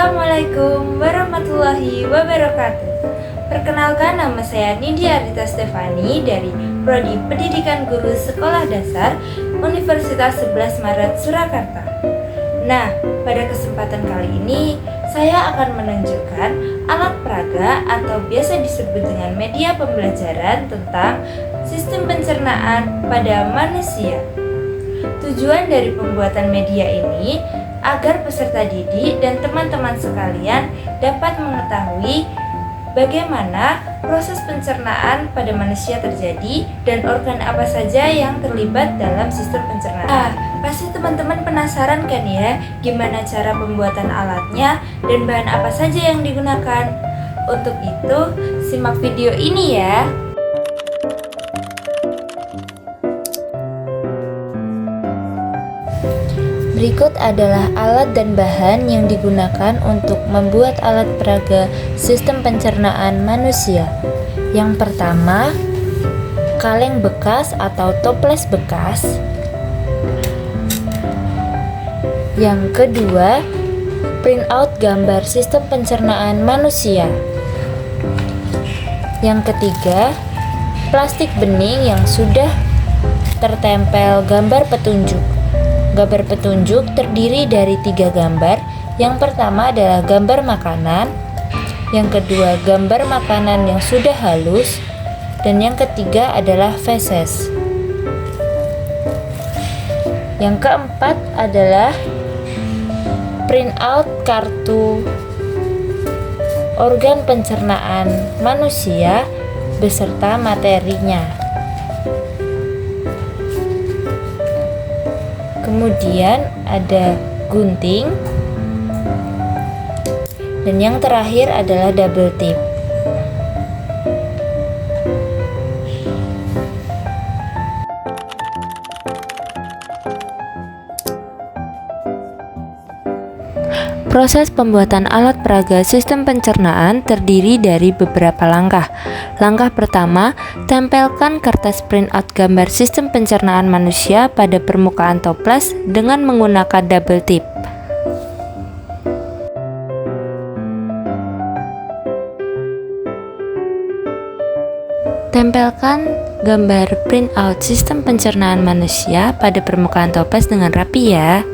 Assalamualaikum warahmatullahi wabarakatuh. Perkenalkan, nama saya Nidia Arita Stefani dari Prodi Pendidikan Guru Sekolah Dasar Universitas 11 Maret Surakarta. Nah, pada kesempatan kali ini saya akan menunjukkan alat peraga atau biasa disebut dengan media pembelajaran tentang sistem pencernaan pada manusia. Tujuan dari pembuatan media ini agar peserta didik dan teman-teman sekalian dapat mengetahui bagaimana proses pencernaan pada manusia terjadi dan organ apa saja yang terlibat dalam sistem pencernaan. Pasti teman-teman penasaran kan ya, gimana cara pembuatan alatnya dan bahan apa saja yang digunakan? Untuk itu, simak video ini ya. Berikut adalah alat dan bahan yang digunakan untuk membuat alat peraga sistem pencernaan manusia. Yang pertama, kaleng bekas atau toples bekas. Yang kedua, printout gambar sistem pencernaan manusia. Yang ketiga, plastik bening yang sudah tertempel gambar petunjuk. Gambar petunjuk terdiri dari 3 gambar. Yang pertama adalah gambar makanan, yang kedua gambar makanan yang sudah halus, dan yang ketiga adalah feses. Yang keempat adalah printout kartu organ pencernaan manusia beserta materinya. Kemudian ada gunting, dan yang terakhir adalah double tip. Proses pembuatan alat peraga sistem pencernaan terdiri dari beberapa langkah. Langkah pertama, tempelkan kertas printout gambar sistem pencernaan manusia pada permukaan toples dengan menggunakan double tip. Tempelkan gambar printout sistem pencernaan manusia pada permukaan toples dengan rapi ya.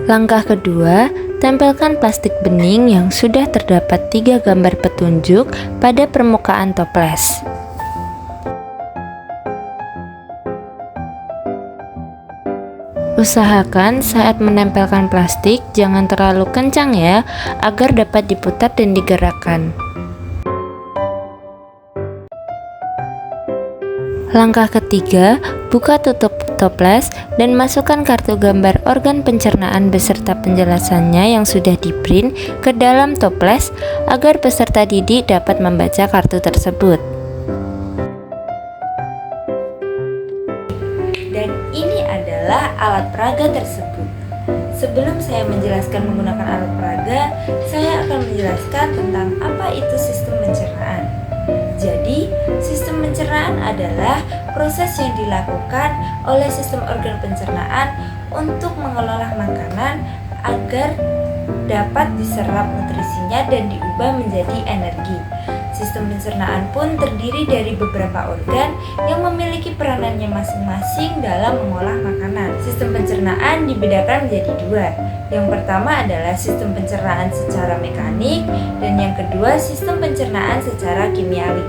Langkah kedua, tempelkan plastik bening yang sudah terdapat 3 gambar petunjuk pada permukaan toples. Usahakan saat menempelkan plastik jangan terlalu kencang ya, agar dapat diputar dan digerakkan. Langkah ketiga, buka tutup toples dan masukkan kartu gambar organ pencernaan beserta penjelasannya yang sudah di-print ke dalam toples agar peserta didik dapat membaca kartu tersebut. Dan ini adalah alat peraga tersebut. Sebelum saya menjelaskan menggunakan alat peraga, saya akan menjelaskan tentang apa itu sistem pencernaan. Jadi, sistem pencernaan adalah proses yang dilakukan oleh sistem organ pencernaan untuk mengelola makanan agar dapat diserap nutrisinya dan diubah menjadi energi. Sistem pencernaan pun terdiri dari beberapa organ yang memiliki peranannya masing-masing dalam mengolah makanan. Sistem pencernaan dibedakan menjadi 2. Yang pertama adalah sistem pencernaan secara mekanik, dan yang kedua sistem pencernaan secara kimiawi.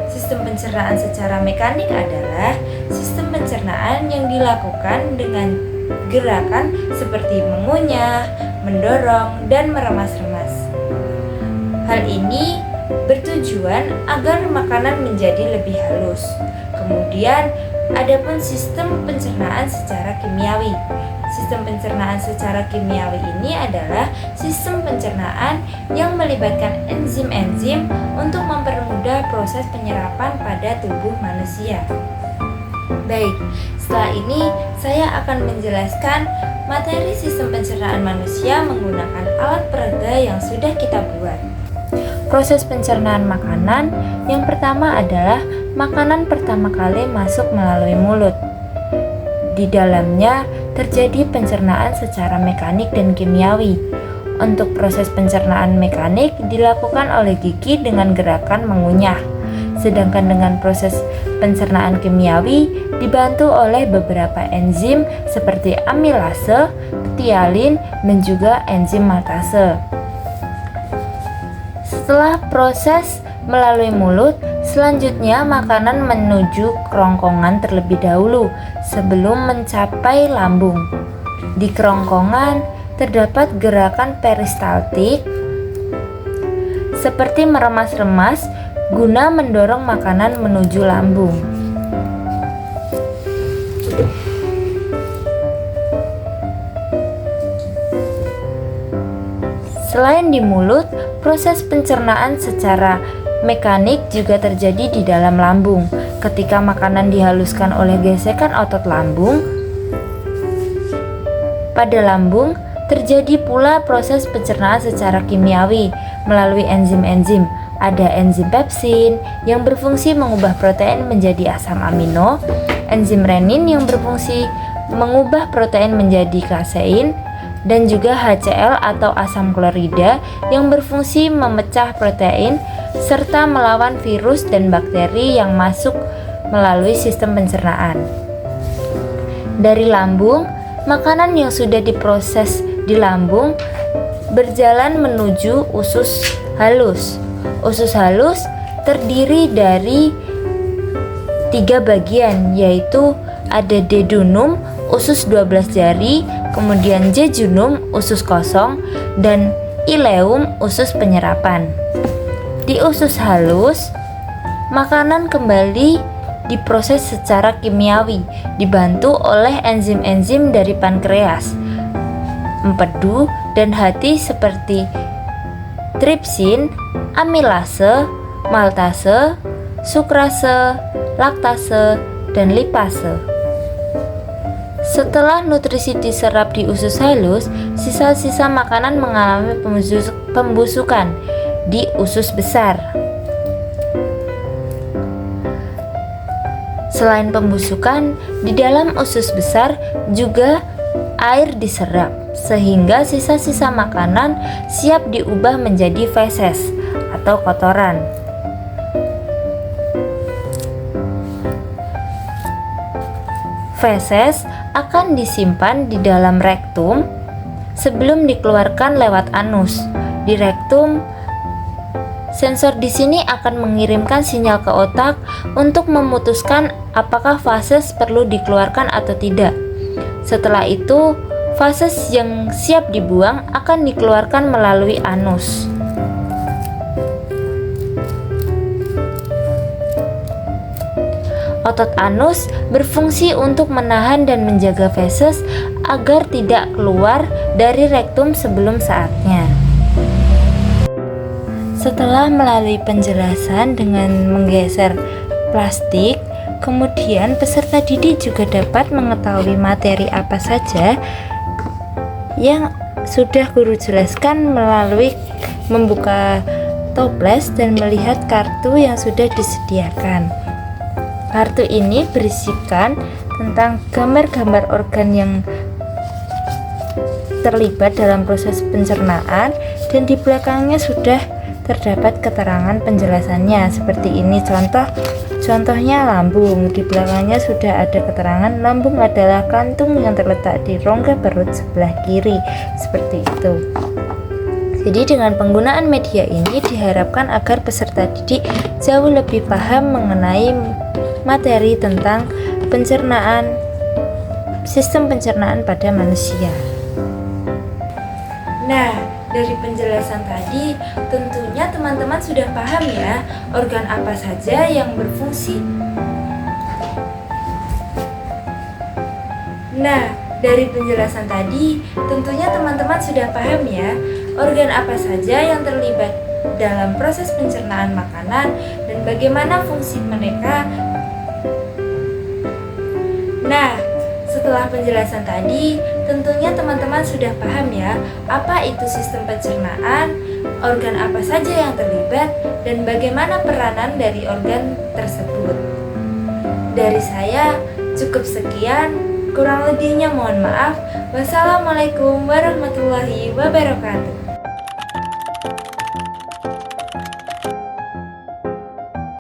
Sistem pencernaan secara mekanik adalah sistem pencernaan yang dilakukan dengan gerakan seperti mengunyah, mendorong, dan meremas-remas. Hal ini bertujuan agar makanan menjadi lebih halus. Kemudian, adapun sistem pencernaan secara kimiawi. Sistem pencernaan secara kimiawi ini adalah sistem pencernaan yang melibatkan enzim-enzim untuk mempermudah proses penyerapan pada tubuh manusia. Baik, setelah ini saya akan menjelaskan materi sistem pencernaan manusia menggunakan alat peraga yang sudah kita buat. Proses pencernaan makanan yang pertama adalah makanan pertama kali masuk melalui mulut. Di dalamnya terjadi pencernaan secara mekanik dan kimiawi. Untuk proses pencernaan mekanik dilakukan oleh gigi dengan gerakan mengunyah, sedangkan dengan proses pencernaan kimiawi dibantu oleh beberapa enzim seperti amilase, ptialin, dan juga enzim maltase. Setelah proses melalui mulut, selanjutnya makanan menuju kerongkongan terlebih dahulu sebelum mencapai lambung. Di kerongkongan terdapat gerakan peristaltik seperti meremas-remas guna mendorong makanan menuju lambung. Selain di mulut, proses pencernaan secara mekanik juga terjadi di dalam lambung. Ketika makanan dihaluskan oleh gesekan otot lambung, pada lambung terjadi pula proses pencernaan secara kimiawi melalui enzim-enzim. Ada enzim pepsin yang berfungsi mengubah protein menjadi asam amino, enzim renin yang berfungsi mengubah protein menjadi kasein, dan juga HCl atau asam klorida yang berfungsi memecah protein serta melawan virus dan bakteri yang masuk melalui sistem pencernaan. Dari lambung, makanan yang sudah diproses di lambung berjalan menuju usus halus. Usus halus terdiri dari 3 bagian, yaitu ada dedunum, usus 12 jari, kemudian jejunum, usus kosong, dan ileum, usus penyerapan. Di usus halus, makanan kembali diproses secara kimiawi, dibantu oleh enzim-enzim dari pankreas, empedu, dan hati seperti tripsin, amilase, maltase, sukrase, laktase, dan lipase. Setelah nutrisi diserap di usus halus, sisa-sisa makanan mengalami pembusukan di usus besar. Selain pembusukan, di dalam usus besar juga air diserap, sehingga sisa-sisa makanan siap diubah menjadi feses atau kotoran. Feses akan disimpan di dalam rektum sebelum dikeluarkan lewat anus. Di rektum, sensor di sini akan mengirimkan sinyal ke otak untuk memutuskan apakah feses perlu dikeluarkan atau tidak. Setelah itu, feses yang siap dibuang akan dikeluarkan melalui anus. Otot anus berfungsi untuk menahan dan menjaga feses agar tidak keluar dari rektum sebelum saatnya. Setelah melalui penjelasan dengan menggeser plastik, kemudian peserta didik juga dapat mengetahui materi apa saja yang sudah guru jelaskan melalui membuka toples dan melihat kartu yang sudah disediakan. Kartu ini berisikan tentang gambar-gambar organ yang terlibat dalam proses pencernaan, dan di belakangnya sudah terdapat keterangan penjelasannya seperti ini. Contohnya lambung, di belakangnya sudah ada keterangan lambung adalah kantung yang terletak di rongga perut sebelah kiri, seperti itu. Jadi dengan penggunaan media ini diharapkan agar peserta didik jauh lebih paham mengenai materi tentang pencernaan, sistem pencernaan pada manusia. Nah, dari penjelasan tadi tentunya teman-teman sudah paham ya organ apa saja yang berfungsi. Nah, dari penjelasan tadi tentunya teman-teman sudah paham ya organ apa saja yang terlibat dalam proses pencernaan makanan dan bagaimana fungsi mereka. Nah, setelah penjelasan tadi, tentunya teman-teman sudah paham ya apa itu sistem pencernaan, organ apa saja yang terlibat, dan bagaimana peranan dari organ tersebut. Dari saya cukup sekian. Kurang lebihnya mohon maaf. Wassalamualaikum warahmatullahi wabarakatuh.